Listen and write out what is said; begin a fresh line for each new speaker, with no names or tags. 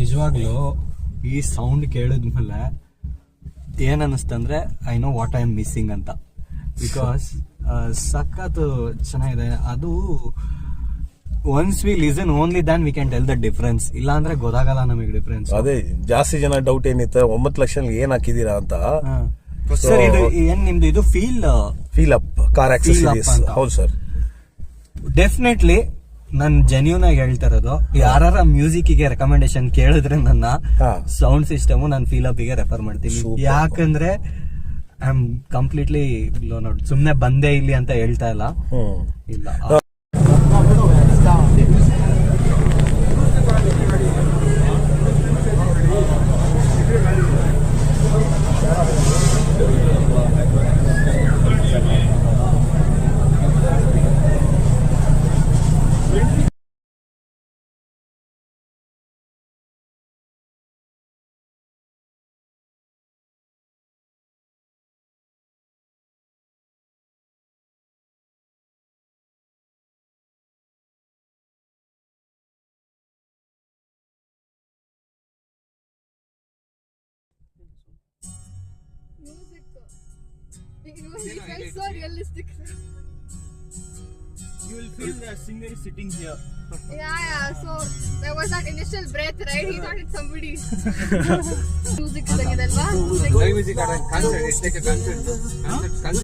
ನಿಜವಾಗ್ಲೂ ಈ ಸೌಂಡ್ ಕೇಳಿದ್ಮೇಲೆ ಏನ್ ಅನ್ನಿಸ್ತಂದ್ರೆ I know what I am missing ಅಂತ. ಬಿಕಾಸ್ ಸಖತ್ ಚೆನ್ನಾಗಿದೆ ಅದು. Once we listen only then we can tell the difference. ಇಲ್ಲ ಅಂದ್ರೆ ಗೊತ್ತಾಗಲ್ಲ ನಮಗೆ ಡಿಫರೆನ್ಸ್.
ಅದೇ ಜಾಸ್ತಿ ಜನ ಡೌಟ್ ಏನಿತ್ತು 9 ಲಕ್ಷ ಏನ್ ಹಾಕಿದೀರಾ ಅಂತ.
ಸರ್ ಇದು ಏನ್ ನಿಮ್ದು ಇದು ಫೀಲ್
ಅಪ್ ಕಾರ್ ಆಕ್ಸೆಸರೀಸ್? ಹೌದು ಸರ್,
ಡೆಫಿನೆಟ್ಲಿ ನಾನು ಜೆನ್ಯೂನ್ ಆಗಿ ಹೇಳ್ತಾ ಇರೋದು. ಯಾರ ಮ್ಯೂಸಿಕ್ ಗೆ ರೆಕಮೆಂಡೇಶನ್ ಕೇಳಿದ್ರೆ ನನ್ನ ಸೌಂಡ್ ಸಿಸ್ಟಮ್ ನಾನು ಫೀಲ್ ಅಪ್ ಗೆ ರೆಫರ್ ಮಾಡ್ತೀನಿ. ಯಾಕಂದ್ರೆ ಐ ಆಮ್ ಕಂಪ್ಲೀಟ್ಲಿ ನೋಡಿ ಸುಮ್ನೆ ಬಂದೇ ಇಲ್ಲಿ ಅಂತ ಹೇಳ್ತಾ ಇಲ್ಲ. ಇಲ್ಲ
music. It felt so realistic.
you will feel the singer is sitting here.
Yeah. So there was that initial breath, right? He thought it's somebody. Music is like that,
Live music concert. It's like a concert.